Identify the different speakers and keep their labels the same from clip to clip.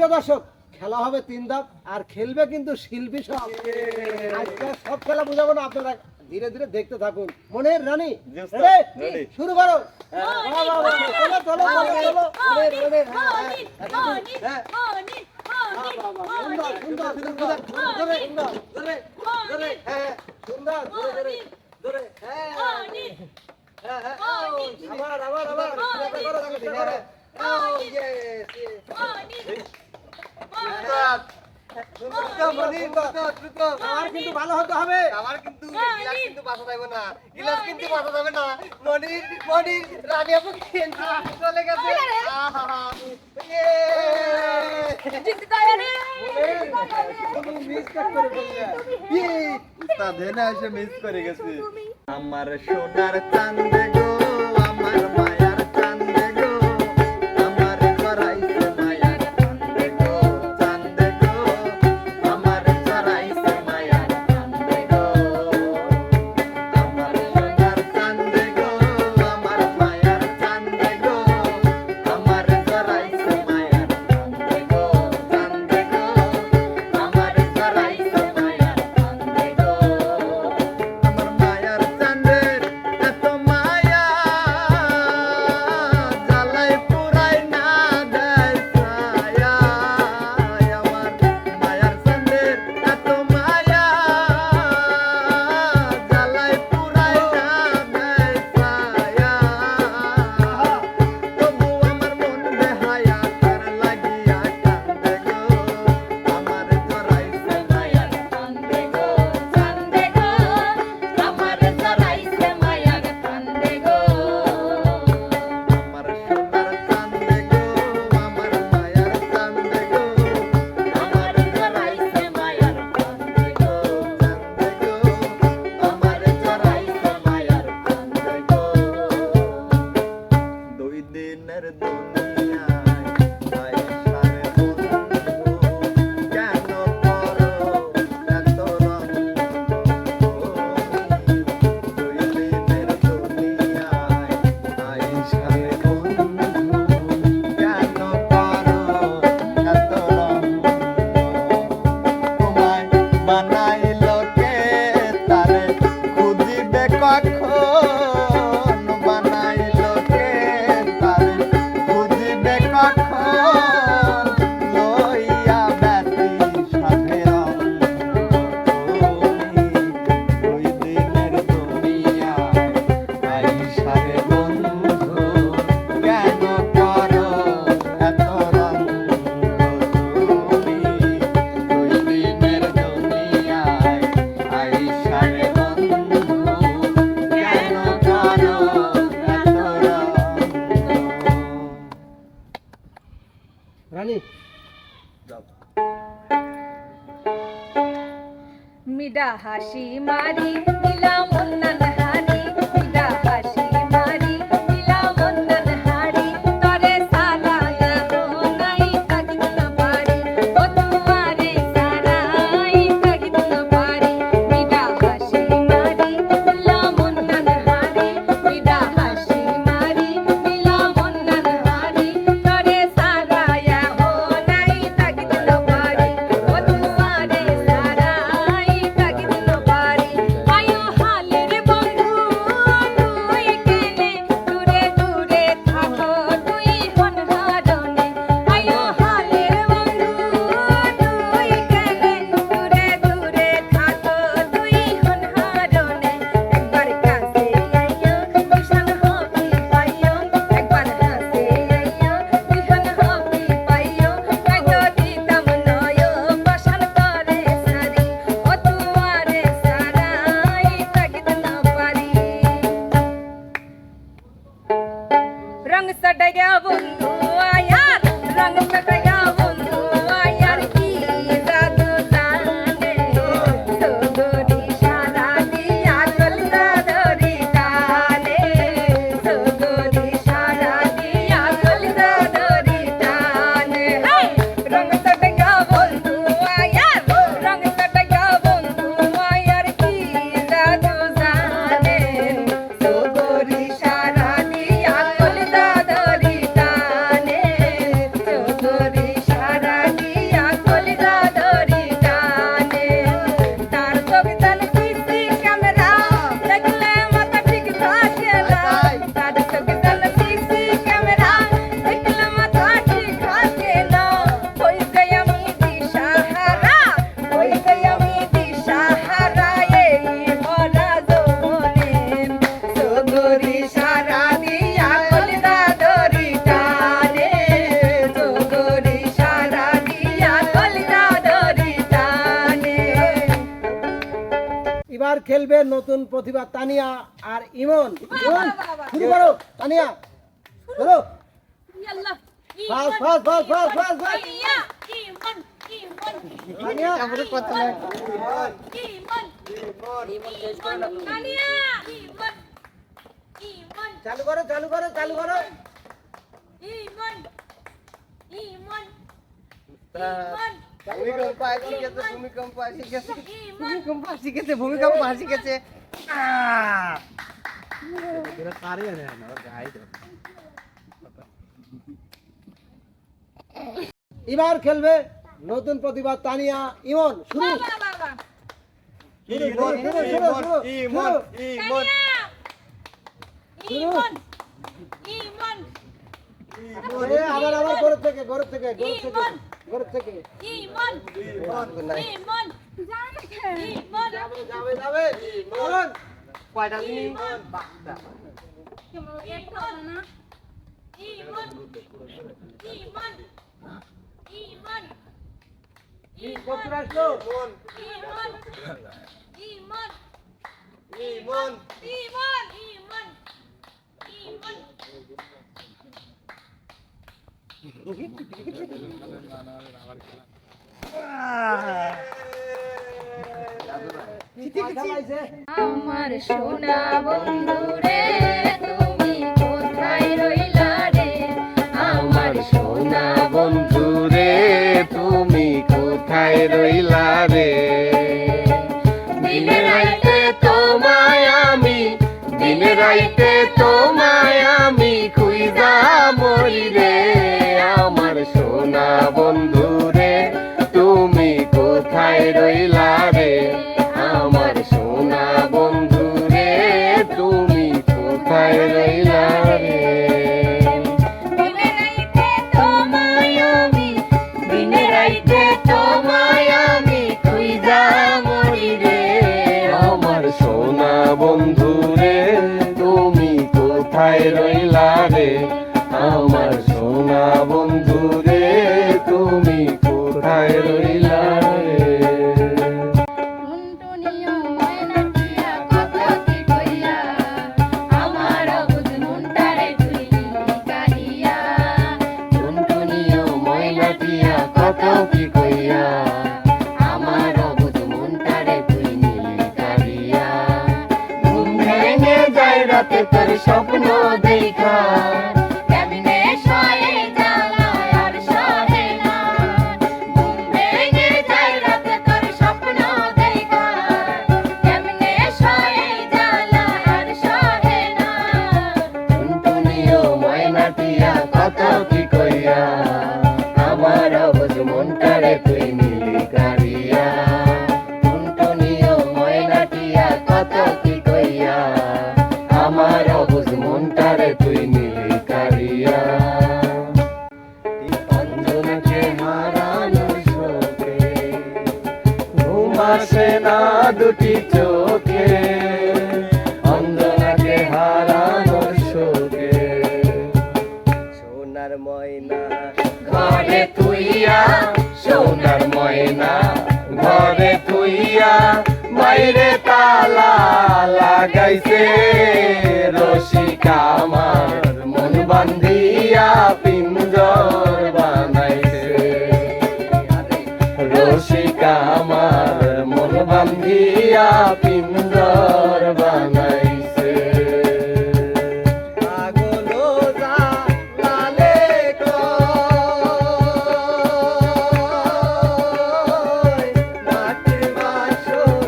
Speaker 1: প্রিয় দর্শক, খেলা হবে 3 ধাপ আর খেলবে কিন্তু শিল্পী সব। আজকে সব খেলা বুঝাবো না, আপনারা ধীরে ধীরে দেখতে থাকুন। মনের রানী রেডি, শুরু করো। চলো চলো চলো চলো, মনের মনের হ্যাঁ সুন্দর সুন্দর সুন্দর ধরে সুন্দর ধরে ধরে হ্যাঁ সুন্দর ধরে ধরে ধরে হ্যাঁ হ্যাঁ হ্যাঁ আবার আবার আবার করো করো ও ইয়েস আমার কিন্তু ভালো হতে হবে,
Speaker 2: আমার কিন্তু গিলাস কিন্তু বাসা যাবে না, গিলাস কিন্তু বাসা যাবে না। মনির মনির রানী আপু কিন্তু চলে গেছে।
Speaker 3: জিততে তৈরি
Speaker 1: মিস করে বললে
Speaker 2: উস্তাদ হেনা এসে মিস করে গেছে। আমার সোনার চাঁদে গো, আমার মায়ার চাঁদে গো, আমার চড়াইছে মায়ার চাঁদে গো, চাঁদে গো, আমার চড়াইছে মায়ার চাঁদে গো, আমার সোনার চাঁদে গো, আমার মায়ার চাঁদে গো, আমার চড়াইছে মায়ার চাঁদে গো, চাঁদে গো, আমার চড়াইছে মায়ার চাঁদে গো। আমার মায়ার চাঁদের এত মায়া, জ্বালায় পুরাই না দেয় ছায়া। আমার মায়ার চাঁদের এত মায়া, জ্বালায় পুরাই না দেয় ছায়া। তবু আমার মন বেহায়া, তার লাগিয়া কান্দে গো, আমার চড়াইছে মায়ার চাঁদে গো, চাঁদে গো, আমার চড়াইছে মায়ার চাঁদে গো। আমার সোনার চাঁদে গো, আমার মায়ার চাঁদে গো, আমার চড়াইছে মায়ার চাঁদে গো, চাঁদে গো, আমার চড়াইছে মায়ার চাঁদে গো। 2 দিনের দুনিয়ায় আয়েশার বন্ধু, কেন করো এত রঙ? 2 দিনের দুনিয়ায় আয়েশার বন্ধু, কেন করো এত রঙ? তোমায় বানাইলো কে, তারে খুঁজিবে কখন? বানাইলো কে, তারে খুঁজিবে কখন? লইয়া ব্যতি সাথে রঙ তুমি। 2 দিনের দুনিয়ায় আয়েশার বন্ধু, কেন করো এত রঙ তুমি? 2 দিনের দুনিয়ায় আয়েশার বন্ধু, কেন করো এত রঙ?
Speaker 1: রানী
Speaker 3: মিডা হাসি মারি দিলাম অন্যান্য হারি, মিডা হাসি মারি দিলাম অন্যান্য হারি, তরে সালায়া নাই তাগিদ না পারি, ও তোমারে সারাই তাগিদ না পারি। মিডা হাসি মারি দিলাম অন্যান্য হারি, মিডা হাসি মারি দিলাম অন্যান্য হারি, তরে সালায়া নাই তাগিদ না পারি, ও তোমারে সারাই তাগিদ না পারি। আয়ো হালের বন্ধু
Speaker 1: খেলবে নতুন প্রতিভা তানিয়া আর ইমন। ইমন, শুরু করো তানিয়া, চলো।
Speaker 3: ইয়াল্লাহ
Speaker 1: fast fast fast fast fast fast.
Speaker 3: ইয়া ইমন ইমন
Speaker 1: তানিয়া
Speaker 2: আমাদের কথা নাই
Speaker 3: ইমন ইমন কানিয়া ইমন ইমন
Speaker 1: চালু করো চালু করো চালু করো।
Speaker 3: ইমন ইমন ইমন
Speaker 2: ভূমিকম্প আসি গেছে ভূমিকম্প আসি গেছে
Speaker 3: ইমন
Speaker 2: ভূমিকম্প আসি গেছে
Speaker 1: এবার খেলবে নতুন প্রতিভা তানিয়া ইমন। শুরু
Speaker 3: বাবা বাবা
Speaker 2: ইমন ইমন ইমন
Speaker 3: ইমন ইমন
Speaker 1: এ, আবার আবার গরুর থেকে গরুর থেকে গরুর থেকে
Speaker 3: ইমন।
Speaker 1: গরুর থেকে
Speaker 3: ইমন ইমন ইমন
Speaker 1: যাবে যাবে যাবে ইমন।
Speaker 2: কয়টা দিন
Speaker 3: ইমন ইমন ইমন ইমন
Speaker 1: কত আসলো?
Speaker 3: ইমন ইমন
Speaker 2: ইমন
Speaker 3: ইমন ইমন ইমন
Speaker 1: কয়টা পাইছে?
Speaker 3: আমার সোনা বন্ধুরে তুমি কোথায় রইলা রে আমার সোনা
Speaker 2: বন্ধু রে তুমি কোথায় রইলা রে
Speaker 3: দিনে রাইতে
Speaker 2: তোমায় আমি দিনে রাইতে তোমায় আমি খুঁজা মরি রে আমার সোনা বন্ধু রে তুমি কোথায় রইলা রে আমার সোনা বন্ধু রে তুমি কোথায় রইলা রে
Speaker 3: দিনে রাইতে তোমায় আমি
Speaker 2: দিনে রাইতে তোমায় আমি খুঁজা মরি রে আমার সোনা বন্ধু রে তুমি কোথায় রইলা রে আমার সোনা বন্ধু রে তুমি কোথায় রইলা রে
Speaker 3: টুনটুনিও ময়নাটিয়া কত কি কইয়া আমার অবুঝ মনটারে তুই কাহিয়া
Speaker 2: টুনটুনিও ময়নাটিয়া কত কি কইয়া আমার অবুঝ মনটারে তুই নীলি কারিয়া ঘুম ভেঙে যায় রাতে তোর স্বপ্ন দেখা
Speaker 3: কেমনে সয়ে জ্বালা আর সহে না ঘুম ভেঙে যায় রাতে তোর স্বপ্ন দেখা কেমনে সয়ে জ্বালা আর সহে না
Speaker 2: টুনটুনিও ময়নাটিয়া কত কি কইয়া আমার অবুঝ মনটারে তুই নীলি কারিয়া টুনটুনিও ময়নাটিয়া কত কি কইয়া আমার অবুঝ মনটারে তুই নীলি কারিয়া অঞ্জনাকে হারানোর শোকে ঘুম আসে না দুটি চোখে অঞ্জনাকে হারানোর শোকে সোনার ময়না ঘরে তুইয়া সোনার ময়না ঘরে তুইয়া বাইরে তালা লাগাইছে রসিকা আমার মন বান্ধিয়া পিঞ্জর বানাইছে রসিকা আমার মন বান্ধিয়া পিঞ্জর বানাইছে পাগলো যা লালে কয় মাটির বাসন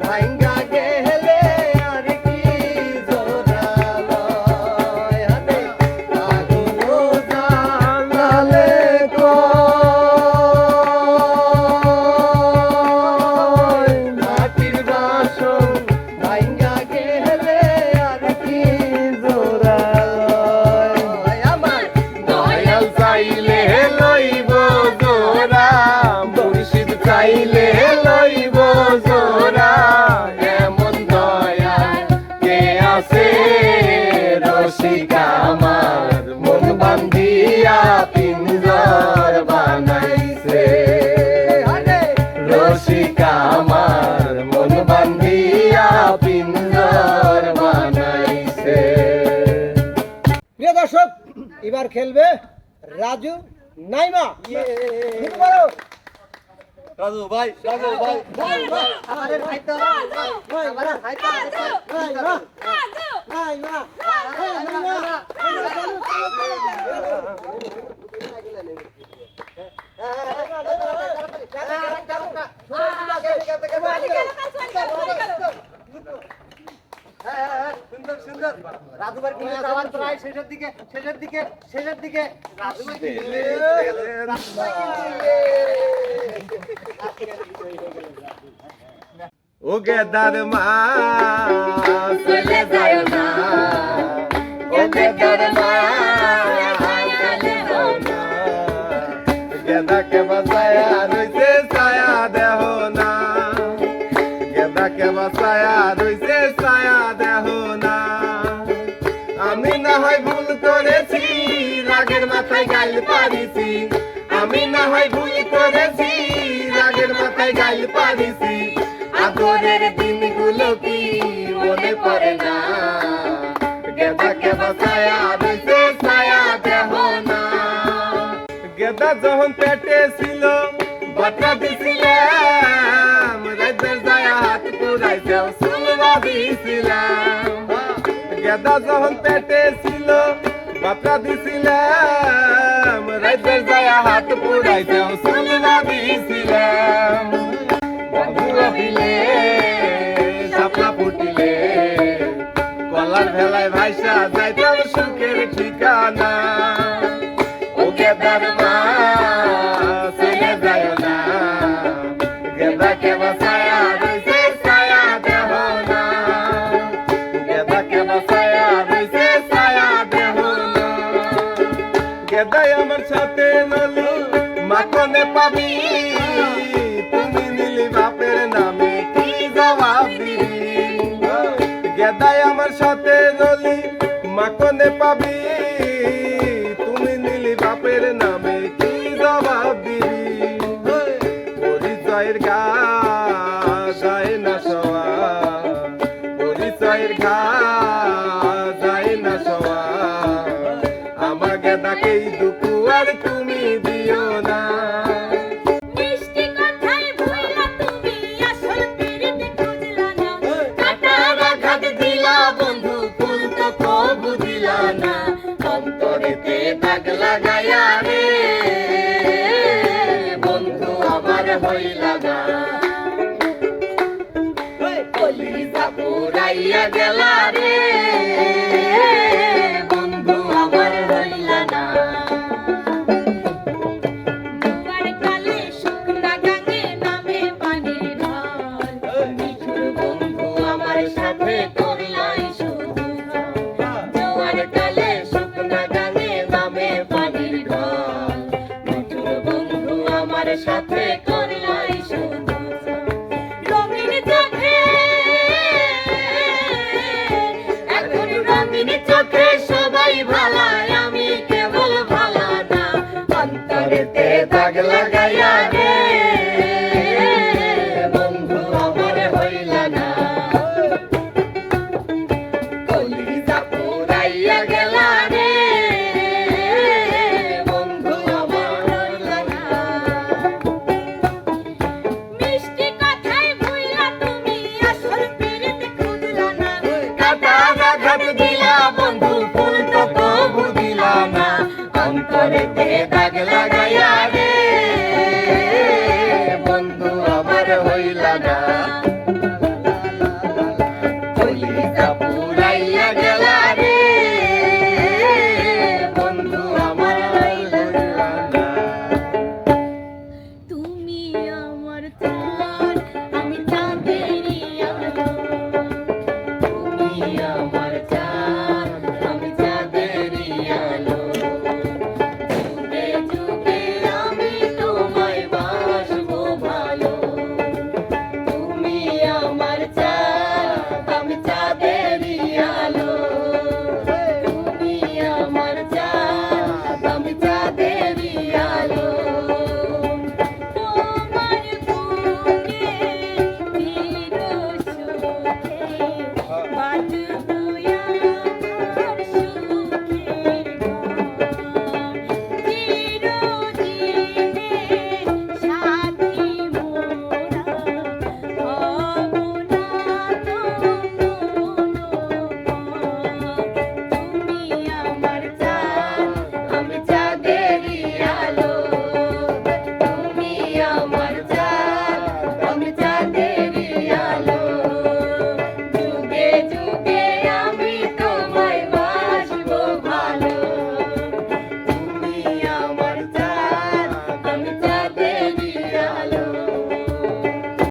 Speaker 2: ভাঙ্গা গেলে আর কি জোড়া লয় হাতে পাগলো যা লালে কয় মাটির বাসন ভাঙ্গা
Speaker 1: খেলবে রাজু নাইমা। শুরু করো।
Speaker 2: রাজু ভাই
Speaker 1: আমাদের ভাই তো আমাদের ভাই তো নাইমা নাইমা সুন্দর সুন্দর। রাজুবার কিন্তু যাওয়ার প্রায় শেষের দিকে রাজুবার
Speaker 2: ও গেদার মা
Speaker 3: চলে যায় না
Speaker 2: ও গেদার মা গেদাকে বাঁচায়া রইছে ছায়া দেহ না গেদাকে বাঁচায়া রইছে ছায়া দেহ না আমি না হয় ভুল করেছি রাগের মাথায় গাইল পারিছি আমি না হয় ভুল করেছি রাগের মাথায় গাইল পারিছি আদরের দিনগুলো কি মনে পড়ে না গেদাকে বাঁচায়া রইছে ছায়া দেহ না গেদা যখন পেটে ছিল বাচ্চা দিছিলাম রাইতের যায় হাত পুরাইছে সুলবা দিছিলাম গেদা যখন পেটে ছিল বাচ্চা দিছিলাম রাইতের যায় হাত পুরাইছে সুলবা দিছিলাম বন্ধুরা দিলে সাপলা ফুটিলে কলার ভেলায় ভাইসা যাইতাম সুখের ঠিকানা ও গেদার মা চলে যায় না গেদাকে বাঁচায়া রইছে ছায়া দেহ না গেদাকে বাঁচায়া রইছে ছায়া দেহ না গেদাই আমার সাথে নলি মাকনে পাবি তুমি নিলি বাপের নামে কি জবাব দিবি গেদাই আমার সাথে নলি মাকনে পাবি তুমি নিলি বাপের নামে কি জবাব দিবি পরিচয়ের ঘা যায় না সওয়া পরিচয়ের ঘা যায় না সওয়া আমার গেদাকেই দুঃখু আর তুমি দিও না
Speaker 3: মিষ্টি কথায় ভুইলা তুমি আসল পিরিতে খুঁজলা না কাটার আঘাত দিলা বন্ধু ফুল তো কবু দিলা না অন্তরেতে দাগ লাগায়া রে বন্ধু আমার হইলা না কলিজা পুরাইয়া গেলা রে বন্ধু আমার হইলা না দুয়ার কালে শুকনা গাঙে নামে পানির ঢল নিঠুর বন্ধু আমার সাথে করলাই শুধু জোয়ার কালে শুকনা গাঙে নামে পানির ঢল নিঠুর বন্ধু আমার সাথে করলাই শুধু রঙিন চোখে এখন রঙিন চোখে সবাই ভালা আমি কেবল ভালা না অন্তরেতে দাগ লাগাইয়া রে বন্ধু আমার হইলা না কলিজা পুরাইয়া গেলা রে বন্ধু আমার হইলা না মিষ্টি কথায় ভুইলা তুমি আসল পিরিতে খুঁজলা না কাটার আঘাত দিলা বন্ধু ফুল তো কবু দিলা না অন্তরেতে দাগ লাগাইয়া রে বন্ধু আমার হইলা না কলিজা পুরাইয়া গেলা রে বন্ধু আমার হইলা না তুমি আমার